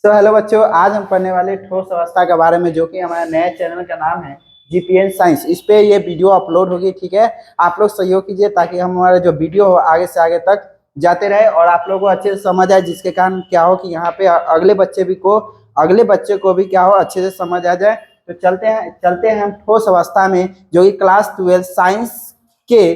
Hello बच्चों, आज हम पढ़ने वाले ठोस अवस्था के बारे में, जो कि हमारा नया चैनल का नाम है जीपीएन साइंस। इस पे ये वीडियो अपलोड होगी। ठीक है, आप लोग सहयोग कीजिए ताकि हमारा जो वीडियो हो आगे से आगे तक जाते रहे और आप लोगों को अच्छे से समझ आए, जिसके कारण क्या हो कि यहाँ पे अगले बच्चे को भी क्या हो अच्छे से समझ आ जाए। तो चलते हैं हम ठोस अवस्था में, जो कि क्लास 12 साइंस के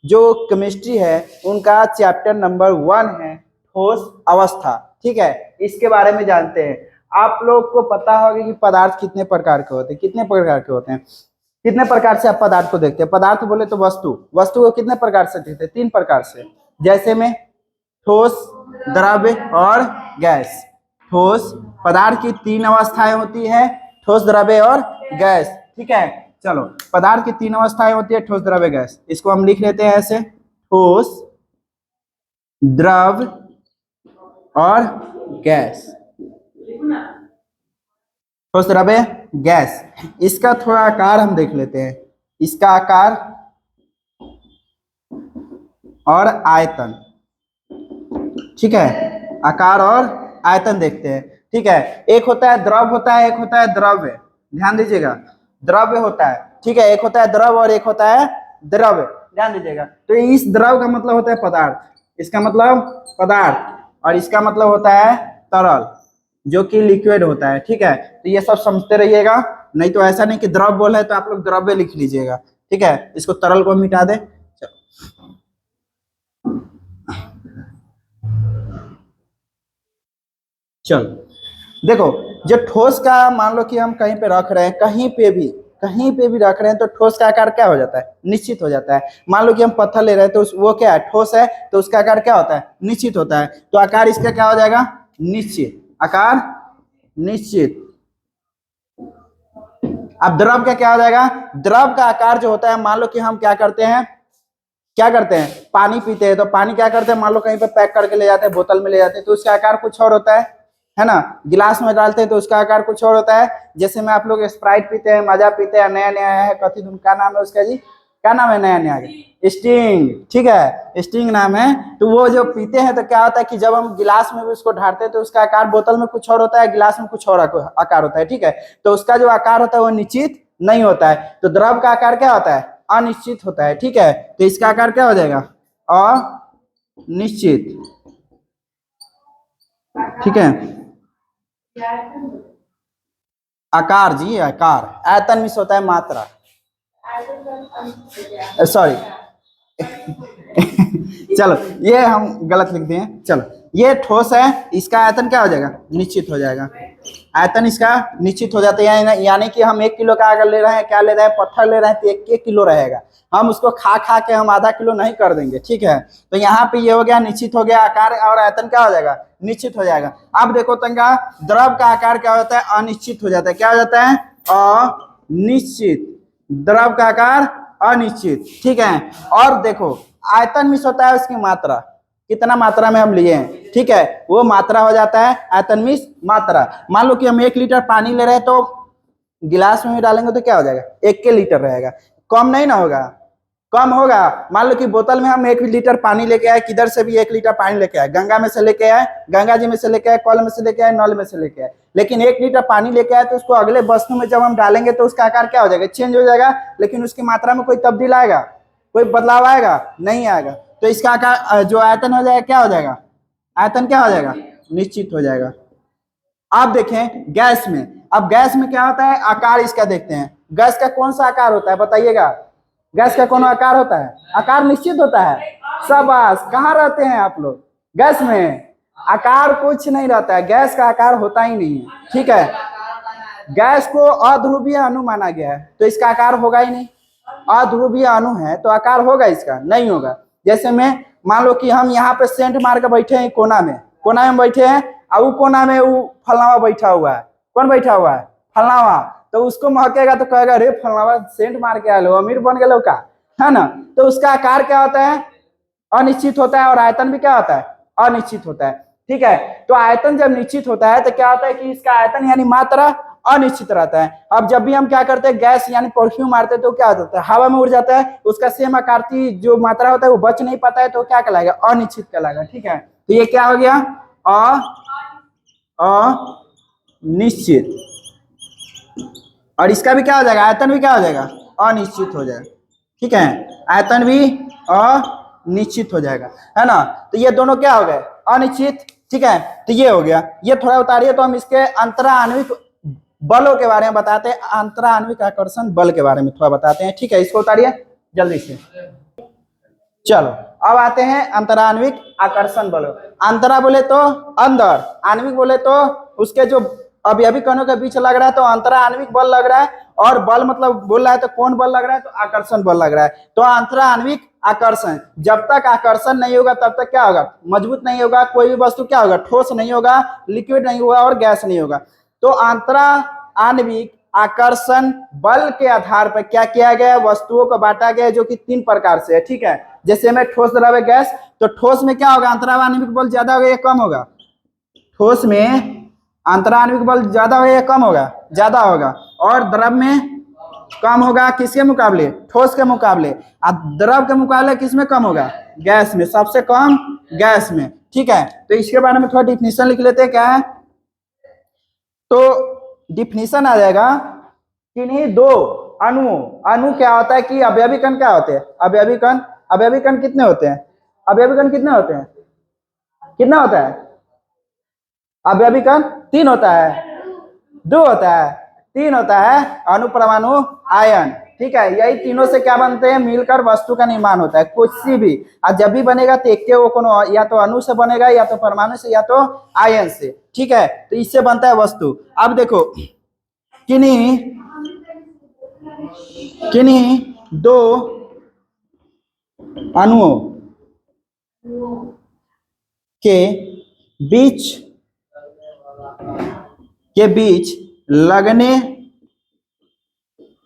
जो केमिस्ट्री है उनका चैप्टर नंबर 1 है ठोस अवस्था। ठीक है, इसके बारे में जानते हैं। आप लोग को पता होगा कि पदार्थ कितने प्रकार के होते हैं। कितने प्रकार से आप पदार्थ को देखते हैं। पदार्थ बोले तो वस्तु को कितने प्रकार से देखते हैं? 3 प्रकार से। जैसे में ठोस, द्रव्य और गैस। ठोस पदार्थ की 3 अवस्थाएं होती है, ठोस, द्रव्य और गैस। ठीक है, चलो, पदार्थ की 3 अवस्थाएं होती है, ठोस, द्रव्य, गैस। इसको हम लिख लेते हैं ऐसे: ठोस, द्रव और गैस। ठोस, द्रव्य, गैस। इसका थोड़ा आकार हम देख लेते हैं। इसका आकार और आयतन। ठीक है, आकार और आयतन देखते हैं। ठीक है, एक होता है द्रव होता है, एक होता है द्रव्य। ध्यान दीजिएगा, द्रव्य होता है। ठीक है, एक होता है द्रव और एक होता है द्रव्य। ध्यान दीजिएगा। तो इस द्रव का मतलब होता है पदार्थ, इसका मतलब पदार्थ, और इसका मतलब होता है तरल, जो कि लिक्विड होता है। ठीक है, तो ये सब समझते रहिएगा, नहीं तो ऐसा नहीं कि द्रव बोला है तो आप लोग द्रव्य लिख लीजिएगा। ठीक है, इसको तरल को मिटा दे। चल देखो, जो ठोस का मान लो कि हम कहीं पे रख रहे हैं, कहीं पे भी रख रहे हैं, तो ठोस का आकार क्या हो जाता है? निश्चित हो जाता है। मान लो कि हम पत्थर ले रहे हैं तो वो क्या है? ठोस है, तो उसका आकार क्या होता है? निश्चित होता है। तो आकार इसका क्या हो जाएगा? निश्चित। आकार निश्चित। अब द्रव का क्या हो जाएगा? द्रव का आकार जो होता है, मान लो कि हम क्या करते हैं, पानी पीते हैं, तो पानी क्या करते हैं, मान लो कहीं पे पैक करके ले जाते हैं, बोतल में ले जाते हैं, तो उसका आकार कुछ और होता है ना। गिलास में डालते हैं तो उसका आकार कुछ और होता है। जैसे में आप लोग स्प्राइट पीते हैं, माजा पीते हैं, नया नया है, कथी धुन का नाम है उसका जी? क्या नाम है नया नया? स्टिंग। ठीक है, स्टिंग नाम है। तो वो जो पीते हैं तो क्या होता है कि जब हम गिलास में भी उसको ढारते हैं तो उसका आकार बोतल में कुछ और होता है, गिलास में कुछ और आकार होता है। ठीक है, तो उसका जो आकार होता है वो निश्चित नहीं होता है। तो द्रव का आकार क्या होता है? अनिश्चित होता है। ठीक है, तो इसका आकार क्या हो जाएगा? अनिश्चित। ठीक है, आकार जी, आकार। आयतन मिस होता है मात्रा, सॉरी। चलो, ये हम गलत लिख दिए। चलो, ये ठोस है, इसका आयतन क्या हो जाएगा? निश्चित हो जाएगा। आयतन इसका निश्चित हो जाता है, यानी कि हम 1 किलो का अगर ले रहे हैं, क्या ले रहे हैं, पत्थर ले रहे हैं, तो 1 किलो रहेगा। हम उसको खा खा के हम आधा किलो नहीं कर देंगे। ठीक है, तो यहाँ पे ये हो गया, निश्चित हो गया। आकार और आयतन क्या हो जाएगा? निश्चित हो जाएगा। अब देखो तंगा, द्रव का आकार क्या होता है? अनिश्चित हो जाता है। क्या हो जाता है? अनिश्चित। द्रव का आकार अनिश्चित। ठीक है, और देखो, आयतन मिस होता है उसकी मात्रा, कितना मात्रा में हम लिए हैं। ठीक है, वो मात्रा हो जाता है आयतन मिस मात्रा। मान लो कि हम 1 लीटर पानी ले रहे हैं, तो गिलास में भी डालेंगे तो क्या हो जाएगा? 1 के लीटर रहेगा, कम नहीं ना होगा, कम होगा। मान लो कि बोतल में हम 1 लीटर पानी लेके आए, किधर से भी 1 लीटर पानी लेके आए, गंगा में से लेके आए, गंगा जी में से लेके आए, कल में से लेके आए, नल में से लेके आए, लेकिन 1 लीटर पानी लेके आए, तो उसको अगले वस्तु में जब हम डालेंगे तो उसका आकार क्या हो जाएगा? चेंज हो जाएगा, लेकिन उसकी मात्रा में कोई तब्दील आएगा? कोई बदलाव आएगा? नहीं आएगा। तो इसका आकार जो आयतन हो जाएगा, क्या हो जाएगा? आयतन क्या हो जाएगा? निश्चित हो जाएगा। आप देखें गैस में, अब गैस में क्या होता है? आकार इसका देखते हैं। गैस का कौन सा आकार होता है बताइएगा? गैस का कौन आकार होता है? आकार निश्चित होता है। शाबाश, कहाँ रहते हैं आप लोग? गैस में आकार कुछ नहीं रहता है, गैस का आकार होता ही नहीं है। ठीक है, गैस को अध्रुवीय अणु माना गया है, तो इसका आकार होगा ही नहीं। अध्रुवीय अणु है तो आकार होगा इसका? नहीं होगा। जैसे में मान लो कि हम यहाँ पे सेंट मार के बैठे हैं, कोना में बैठे हैं, और वो कोना में वो फलनावा बैठा हुआ है। कौन बैठा हुआ है? फलनावा। तो उसको महकेगा तो कहेगा, रे फलनावा सेंट मार के आए लो, अमीर बन गए का, है ना। तो उसका आकार क्या होता है? अनिश्चित होता है, और आयतन भी क्या होता है? अनिश्चित होता है। ठीक है, तो आयतन जब निश्चित होता है तो क्या होता है कि इसका आयतन यानी मात्रा अनिश्चित रहता है। अब जब भी हम क्या करते हैं, गैस यानी परफ्यूम मारते हैं, तो क्या होता है? हवा में उड़ जाता है, उसका सेम आकार की जो मात्रा होता है वो बच नहीं पाता है, तो क्या कहलाएगा? अनिश्चित कहलाएगा। ठीक है, तो ये क्या हो गया? निश्चित, और इसका भी क्या हो जाएगा, आयतन भी क्या हो जाएगा, अनिश्चित हो जाएगा। ठीक है, आयतन भी अनिश्चित हो जाएगा, है ना। तो ये दोनों क्या हो गए, अनिश्चित। ठीक है, तो ये हो गया। ये थोड़ा उतारिए तो हम इसके अंतराण्विक बलों के बारे में बताते हैं, अंतराण्विक आकर्षण बल के बारे में थोड़ा बताते हैं। ठीक है, इसको उतारिए जल्दी से। चलो अब आते हैं अंतराण्विक आकर्षण बल। अंतरा बोले तो अंदर, आणविक बोले तो उसके जो अवयवी कणों के बीच लग रहा है, तो अंतरा आणविक बल लग रहा है। और बल मतलब बोल रहा है तो कौन बल लग रहा है, तो आकर्षण बल लग रहा है। तो अंतरा आणविक आकर्षण, जब तक आकर्षण नहीं होगा तब तक क्या होगा, मजबूत नहीं होगा कोई भी वस्तु, क्या होगा, ठोस नहीं होगा, लिक्विड नहीं होगा और गैस नहीं होगा। तो अंतरा आणविक आकर्षण बल के आधार पर क्या किया गया, वस्तुओं को बांटा गया जो कि 3 प्रकार से है। ठीक है, जैसे में ठोस, द्रव्य, गैस। तो ठोस में क्या होगा, अंतरा आणविक बल ज्यादा होगा या कम होगा, ठोस में अंतरा आणविक बल ज्यादा होगा या कम होगा, ज्यादा होगा। और द्रव में कम होगा, किसके मुकाबले, ठोस के मुकाबले। द्रव के मुकाबले किस में कम होगा, गैस में, सबसे कम गैस में। ठीक है, तो इसके बारे में थोड़ा डिफिनीशन लिख लेते हैं, क्या है। तो डिफिनीशन आ जाएगा, किन्हीं दो अणुओं, अणु क्या होता है कि अवयवी कण क्या होते हैं, अवयवी कण। अवयवी कण कितने होते हैं, अवयवी कण कितने होते हैं, कितना होता है, अवयवी कण 3 होता है, 2 होता है, 3 होता है, अणु, परमाणु, आयन। ठीक है, यही तीनों से क्या बनते हैं, मिलकर वस्तु का निर्माण होता है, कुछ भी। और जब भी बनेगा तो एक के वो कोनो या तो अणु से बनेगा, या तो परमाणु से, या तो आयन से। ठीक है, तो इससे बनता है वस्तु। अब देखो, किन्हीं दो अणुओं के बीच लगने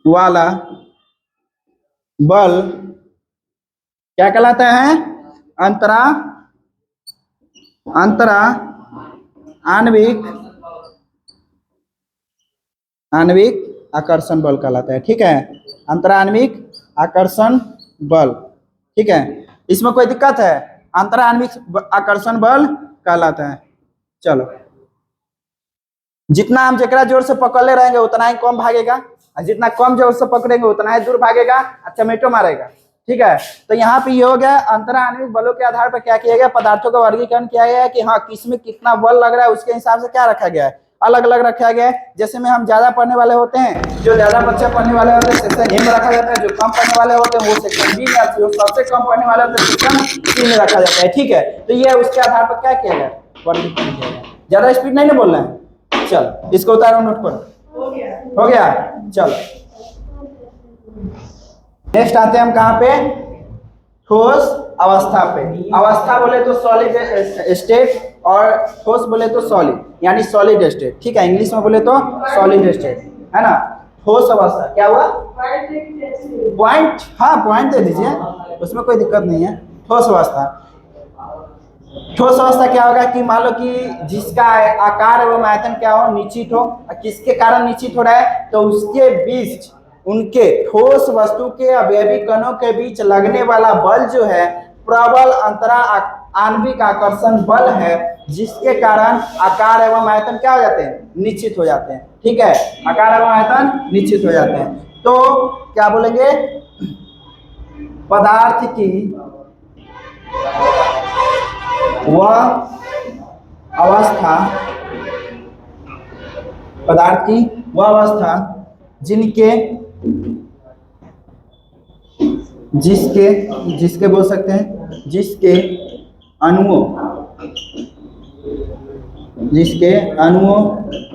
वाला बल क्या कहलाता है, अंतरा आणविक आकर्षण बल कहलाता है। ठीक है, अंतरा आणविक आकर्षण बल। ठीक है, इसमें कोई दिक्कत है, अंतरा आणविक आकर्षण बल कहलाता है। चलो, जितना हम जकरा जोर से पकड़ ले रहेंगे उतना ही कम भागेगा, और जितना कम जोर से पकड़ेंगे उतना ही दूर भागेगा, चमेटो मारेगा। ठीक है, तो यहाँ पे ये हो गया, अंतरा आणविक बलों के आधार पर क्या किया गया, पदार्थों का वर्गीकरण किया गया है कि हाँ किसमें कितना बल लग रहा है, उसके हिसाब से क्या रखा गया है, अलग अलग रखा गया है। जैसे में हम ज्यादा पढ़ने वाले होते हैं, जो ज्यादा बच्चे पढ़ने वाले होते हैं सेक्शन ए में रखा जाता है, जो कम पढ़ने वाले होते हैं वो सेक्शन बी में, जो सबसे कम पढ़ने वाले होते हैं सेक्शन सी में रखा जाता है। ठीक है, तो ये उसके आधार पर क्या किया गया, वर्गीकरण किया गया। ज्यादा स्पीड नहीं ना बोलना है, चल इसको उतारो नोट पर, हो गया। चलो नेक्स्ट आते हैं हम कहाँ पे, ठोस अवस्था पे। अवस्था बोले तो सॉलिड स्टेट, और ठोस बोले तो सॉलिड, यानी सॉलिड स्टेट। ठीक है, इंग्लिश में बोले तो सॉलिड स्टेट, है ना। ठोस अवस्था क्या हुआ, पॉइंट, हाँ पॉइंट दे दीजिए, उसमें कोई दिक्कत नहीं है। ठोस अवस्था, ठोस अवस्था क्या होगा कि मान लो कि जिसका आकार एवं आयतन क्या हो, निश्चित हो। किसके कारण निश्चित हो रहा है, तो उसके बीच, उनके ठोस वस्तु के अवयवी कणों के बीच लगने वाला बल जो है, प्रबल अंतरा आणविक आकर्षण बल है, जिसके कारण आकार एवं आयतन क्या हो जाते हैं, निश्चित हो जाते हैं। ठीक है, आकार एवं आयतन निश्चित हो जाते हैं। तो क्या बोलेंगे, पदार्थ की वह अवस्था, पदार्थ की वह अवस्था जिसके बोल सकते हैं, जिसके अणुओं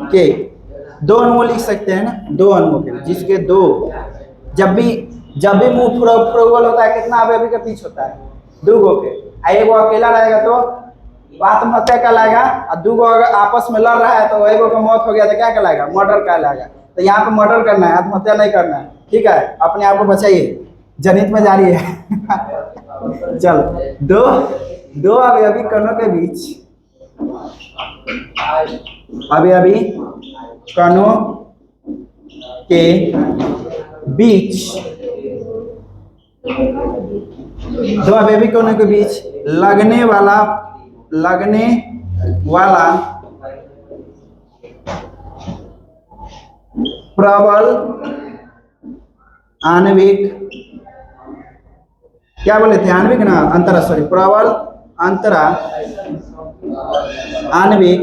के, 2 अणुओं लिख सकते हैं ना, 2 अणुओं के, जिसके 2, जब भी मुंह फ्रोगल होता है कितना अवयवी के बीच होता है, 2 गो के। एक अकेला रहेगा तो आत्महत्या कहलाएगा, और 2 गो अगर आपस में लड़ रहा है तो एक का मौत हो गया तो क्या कहलाएगा, मर्डर कहलाएगा। तो यहाँ पे मर्डर करना है, आत्महत्या नहीं करना है। ठीक है, अपने आप को बचाइए, जनहित में जारी है। चलो, दो अवयवी कणों के बीच, अवयवी कणों के बीच, 2 अवयवी कणों के बीच लगने वाला प्रबल आणविक, क्या बोले थे आणविक ना, अंतरा, सॉरी, प्रबल अंतरा आणविक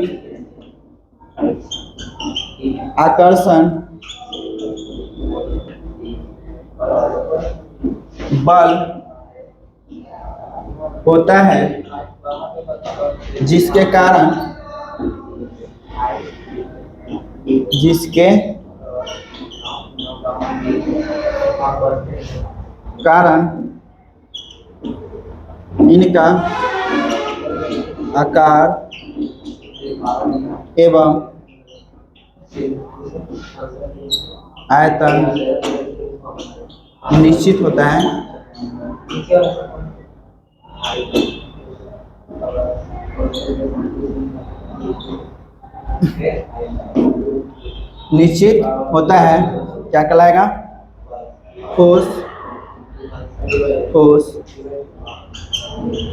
आकर्षण बल होता है जिसके कारण इनका आकार एवं आयतन निश्चित होता है। निश्चित होता है, क्या कहलाएगा? ठोस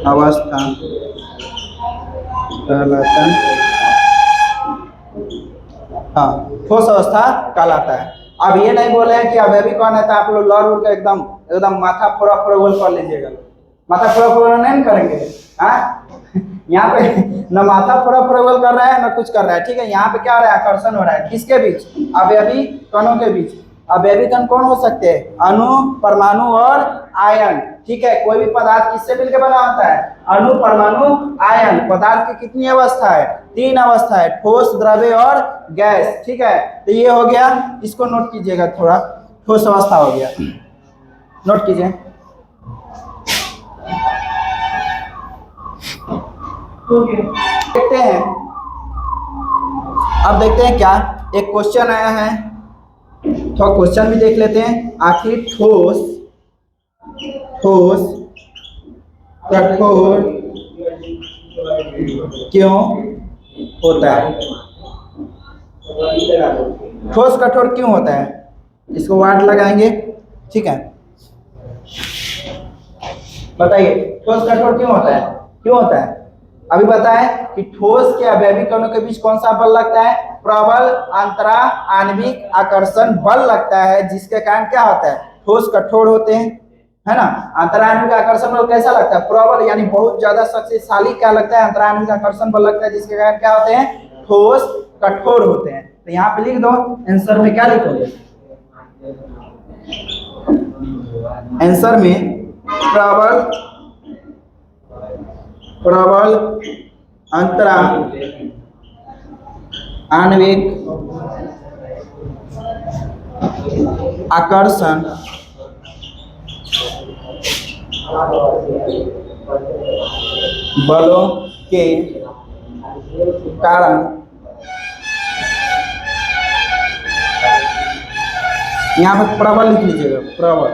अवस्था कहलाता है। हाँ, ठोस अवस्था कहलाता है। अब ये नहीं बोल रहे हैं कि अवयवी कौन है, तो आप लोग लॉ रूल का एकदम माथा फोड़ा बोल कर लीजिएगा। माथा फोड़ा नहीं करेंगे, हाँ? यहाँ पे न माथा फोड़ा बोल कर रहा है, न कुछ कर रहा है, ठीक है। यहाँ पे क्या हो रहा है? आकर्षण हो रहा है, किसके बीच? अवयवी कणों के बीच। अवयवी कण कौन हो सकते हैं? अणु, परमाणु और आयन, ठीक है। कोई भी पदार्थ किससे मिलकर बना होता है? अणु, परमाणु, आयन। पदार्थ की कितनी अवस्था है? 3 अवस्था है, ठोस, द्रव्य और गैस, ठीक है। तो ये हो गया, इसको नोट कीजिएगा, थोड़ा ठोस अवस्था हो गया, नोट कीजिए। देखते हैं, अब देखते हैं क्या एक क्वेश्चन आया है, तो क्वेश्चन भी देख लेते हैं। आखिर ठोस कठोर क्यों होता है? ठोस कठोर क्यों होता है? इसको वाट लगाएंगे, ठीक है। बताइए, ठोस कठोर क्यों होता है? क्यों होता है? अभी बताए कि ठोस के अवयवी कणों के बीच कौन सा बल लगता है? प्रबल अंतरा आणविक आकर्षण बल लगता है, जिसके कारण क्या होता है? ठोस कठोर होते हैं, है ना। अंतरा आणविक आकर्षण बल कैसा लगता है? प्रबल, यानी बहुत ज्यादा शक्तिशाली क्या लगता है? अंतरा आणविक आकर्षण बल लगता है, जिसके कारण क्या होते हैं? ठोस कठोर होते हैं। तो यहाँ पे लिख दो, आंसर में क्या लिखोगे? आंसर में प्रबल अंतरा आणविक आकर्षण बलों के कारण, यहाँ पर प्रबल लिख लीजिएगा, प्रबल,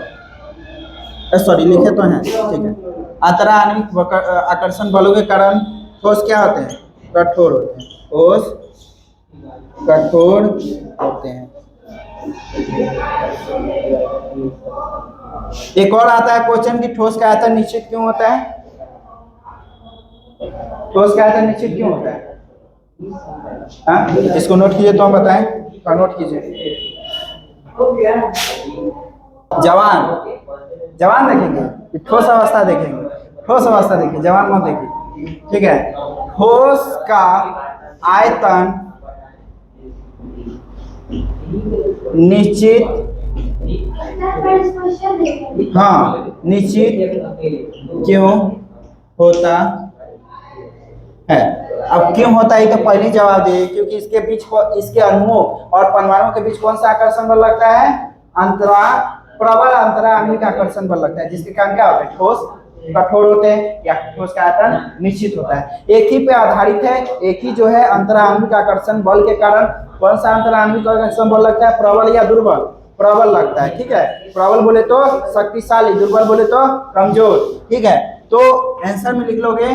सॉरी लिखे तो हैं, ठीक है। अंतरा आणविक आकर्षण बलों के कारण ठोस क्या होते हैं? कठोर होते हैं, ठोस कठोर होते हैं। एक और आता है क्वेश्चन कि ठोस का आयतन निश्चित क्यों होता है? ठोस का आयतन निश्चित क्यों होता है? हाँ, इसको नोट कीजिए, तो हम बताएं, नोट कीजिए। जवान देखेंगे, ठोस अवस्था देखेंगे, ठोस अवस्था देखिए, जवान मत देखिए, ठीक है। ठोस का आयतन निश्चित, हाँ, निश्चित क्यों होता है? अब क्यों होता है तो पहले जवाब दे, क्योंकि इसके बीच, इसके अणुओं और परमाणुओं के बीच कौन सा आकर्षण बल लगता है? प्रबल अंतरा आणविक आकर्षण बल लगता है, जिसके कारण क्या होता है? ठोस कठोर होते हैं, या ठोस का आयतन निश्चित होता है। एक ही पे आधारित है, एक ही जो है अंतरा आणविक आकर्षण बल के कारण कौन सा अंतरा आणविक आकर्षण बल लगता है? प्रबल या दुर्बल? प्रबल लगता है, ठीक है। प्रबल बोले तो शक्तिशाली, दुर्बल बोले तो कमजोर, ठीक है। तो आंसर में लिख लोगे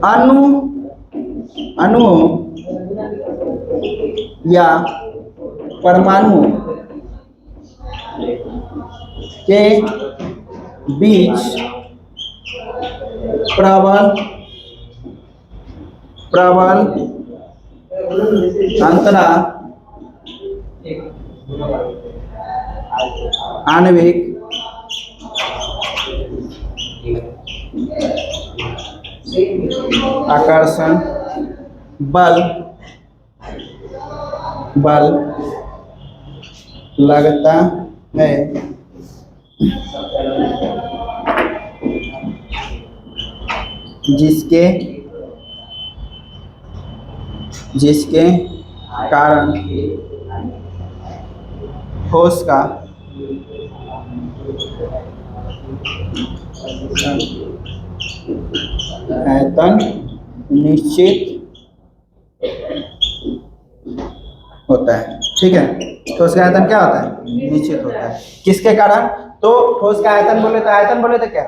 अणु या परमाणु के बीच प्रबल अंतरा आणविक आकर्षण बल लगता है जिसके कारण ठोस का आयतन निश्चित होता है। ठीक है, ठोस का आयतन क्या होता है? निश्चित होता है। किसके कारण? तो ठोस का आयतन बोले तो क्या?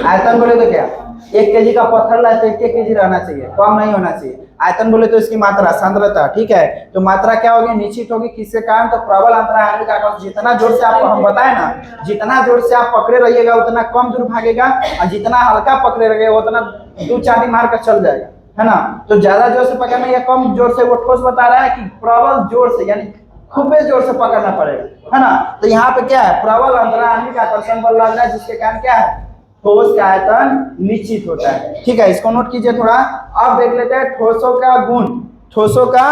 आयतन बोले तो क्या? 1 केजी का पत्थर लाए तो 1 केजी रहना चाहिए, कम नहीं होना चाहिए। आयतन बोले तो इसकी मात्रा, सांद्रता। ठीक है, तो मात्रा क्या होगी? निश्चित होगी। किसके कारण? तो प्रबल अंतरा आणविक आकर्षण। जितना जोर से आपको हम बताए ना, जितना जोर से आप पकड़े रहिएगा उतना कम दूर भागेगा, और जितना हल्का पकड़े रहिएगा उतना 2 चाटी मार कर चल जाएगा, है ना। तो ज्यादा जोर से पकड़ना या कम जोर से, वो ठोस बता रहा है कि प्रबल जोर से, यानी खूब जोर से पकड़ना पड़ेगा, है ना। तो यहाँ पे क्या है? प्रबल अंतरा आणविक आकर्षण बल लग रहा है, जिसके कारण क्या है? ठोस का आयतन निश्चित होता है। ठीक है, इसको नोट कीजिए थोड़ा। अब देख लेते हैं ठोसों का गुण, ठोसों का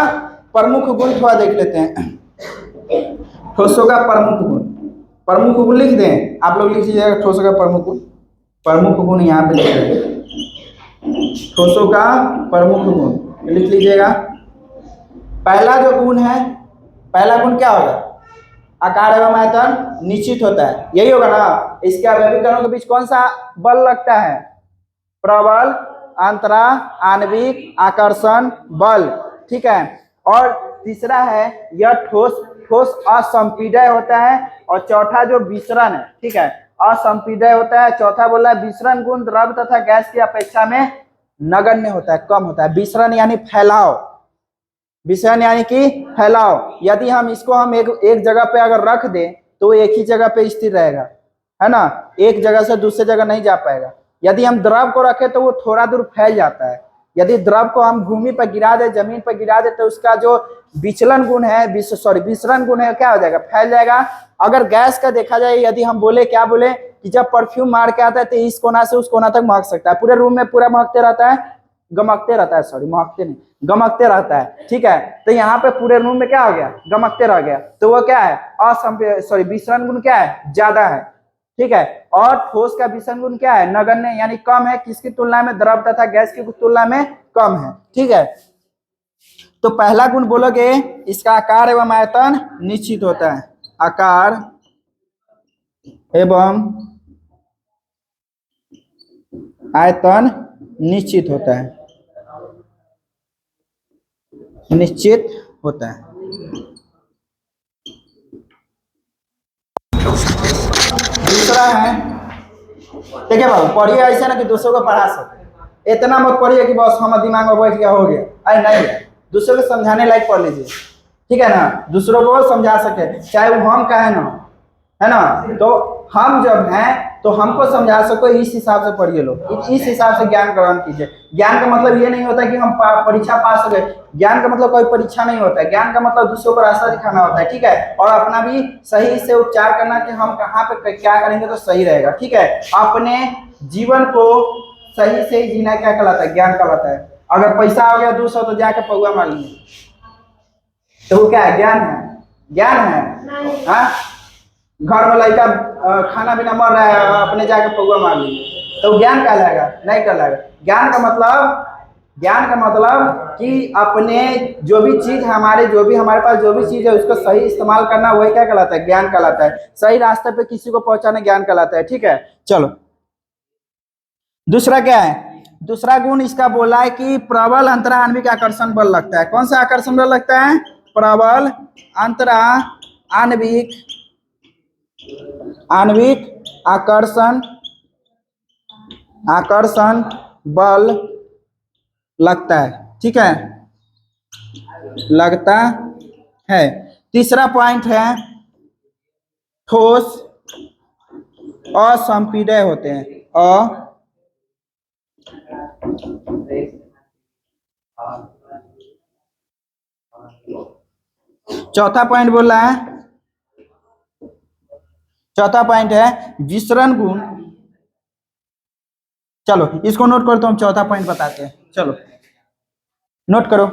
प्रमुख गुण थोड़ा देख लेते हैं। ठोसों का प्रमुख गुण लिख दें, आप लोग लिख लीजिएगा ठोसों का प्रमुख गुण यहाँ पे लिख दें। ठोसों का प्रमुख गुण लिख लीजिएगा। पहला जो गुण है, पहला गुण क्या होगा? आकार एवं आयतन निश्चित होता है, यही होगा ना। इसके अवयवीकरणों के बीच कौन सा बल लगता है? प्रबल अंतरा आणविक आकर्षण बल। ठीक है, और तीसरा है यह ठोस असंपीडय होता है, और चौथा जो विसरण है, ठीक है, असंपीडय होता है। चौथा बोला है विसरण गुण द्रव तथा गैस की अपेक्षा में नगण्य होता है, कम होता है। विसरण यानी फैलाव, विसरण यानी कि फैलाव। यदि हम इसको एक जगह पे अगर रख दें तो एक ही जगह पे स्थिर रहेगा, है ना, एक जगह से दूसरे जगह नहीं जा पाएगा। यदि हम द्रव को रखें तो वो थोड़ा दूर फैल जाता है। यदि द्रव को हम भूमि पर गिरा दे, जमीन पर गिरा दे, तो उसका जो विचलन गुण है, विसरण गुण है, क्या हो जाएगा? फैल जाएगा। अगर गैस का देखा जाए, यदि हम बोले, क्या बोले कि जब परफ्यूम मार के आता है तो इस कोना से उस कोना तक महक सकता है, पूरे रूम में पूरा महकते रहता है, गमकते रहता है, सॉरी महकते नहीं, गमकते रहता है। ठीक है, तो यहाँ पे पूरे रूम में क्या हो गया? गमकते रह गया। तो वो क्या है? विसरण गुण क्या है? ज्यादा है। ठीक है, और ठोस का विसरण गुण क्या है? नगण्य, यानी कम है। किसकी तुलना में? द्रव तथा गैस की तुलना में कम है। ठीक है, तो पहला गुण बोलोगे, इसका आकार एवं आयतन निश्चित होता है। आकार एवं आयतन निश्चित होता है, निश्चित होता है। दूसरा है, ठीक है बाबू, पढ़िए ऐसे ना कि दूसरों को पढ़ा सके। इतना मत पढ़िए कि बस हम दिमाग में बैठ गया, हो गया। अरे नहीं, दूसरों को समझाने लायक पढ़ लीजिए। ठीक है ना, दूसरों को समझा सके, चाहे वो हम का है ना, है ना। तो हम जब हैं तो हमको समझा सको, इस हिसाब से पढ़िए लोग, इस हिसाब से ज्ञान ग्रहण कीजिए। ज्ञान का मतलब ये नहीं होता कि हम परीक्षा पास हो गए। ज्ञान का मतलब कोई परीक्षा नहीं होता है। ज्ञान का मतलब दूसरों को रास्ता दिखाना होता है। ठीक है, और अपना भी सही से उपचार करना कि हम कहाँ पे क्या करेंगे तो सही रहेगा। ठीक है, अपने जीवन को सही से ही जीना क्या कहलाता है? ज्ञान कहलाता है। अगर पैसा आ गया 200 तो जाके पौआ मार लिए, तो वो क्या है? ज्ञान है, ज्ञान है। हाँ, घर में लड़का खाना पीना मर रहा है, अपने जाके पौआ मार लिए, तो ज्ञान कहलाएगा? नहीं कहलाएगा। ज्ञान का मतलब कि अपने जो भी चीज हमारे पास जो भी चीज है उसको सही इस्तेमाल करना, वही क्या कहलाता है? ज्ञान कहलाता है। सही रास्ते पे किसी को पहुंचाना ज्ञान कहलाता है। ठीक है, चलो दूसरा क्या है? दूसरा गुण इसका बोला है कि प्रबल अंतरा आणविक आकर्षण बल लगता है। कौन सा आकर्षण बल लगता है? प्रबल अंतरा आणविक आकर्षण बल लगता है। ठीक है, लगता है। तीसरा पॉइंट है, ठोस असंपीडय होते हैं। चौथा पॉइंट बोल रहा है, चौथा पॉइंट है विसरण गुण। चलो इसको नोट करो, तो हम चौथा पॉइंट बताते हैं। चलो नोट करो।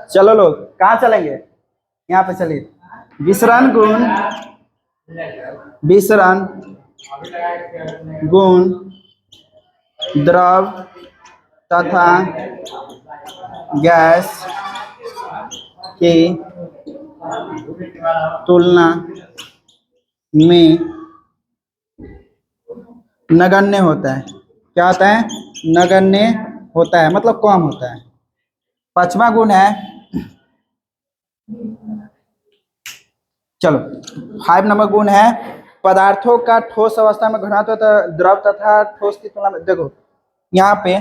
चलो लोग कहाँ चलेंगे, यहाँ पे चलिए। विसरण गुण, विसरण गुण द्रव तथा गैस की तुलना में नगण्य होता है। क्या होता है? नगण्य होता है, मतलब कम होता है। पांचवा गुण है, चलो 5 नंबर गुण है पदार्थों का ठोस अवस्था में घनत्व द्रव तथा ठोस की तुलना में। देखो यहाँ पे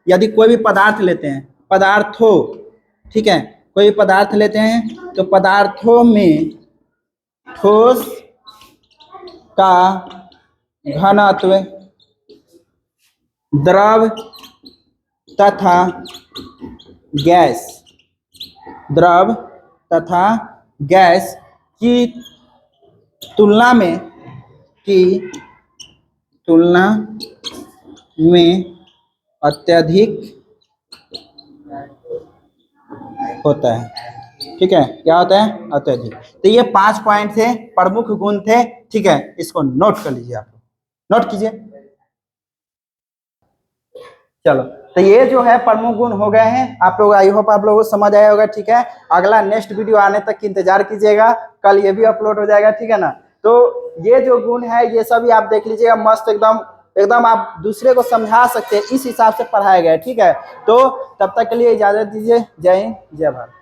यदि कोई भी पदार्थ लेते हैं, पदार्थों, ठीक है, कोई पदार्थ लेते हैं तो पदार्थों में ठोस का घनत्व द्रव तथा गैस, द्रव तथा गैस की तुलना में, की तुलना में अत्यधिक होता है। ठीक है, क्या होता है? अत्यधिक। तो ये 5 पॉइंट थे, प्रमुख गुण थे। ठीक है, इसको नोट कर लीजिए, आप नोट कीजिए। चलो तो ये जो है प्रमुख गुण हो गए हैं आप लोग। आई होप आप लोगों को समझ आया होगा। ठीक है, अगला नेक्स्ट वीडियो आने तक की इंतजार कीजिएगा, कल ये भी अपलोड हो जाएगा। ठीक है ना, तो ये जो गुण है ये सभी आप देख लीजिएगा, मस्त एकदम एकदम आप दूसरे को समझा सकते हैं, इस हिसाब से पढ़ाया गया है। ठीक है, तो तब तक के लिए इजाजत दीजिए। जय हिंद, जय भारत।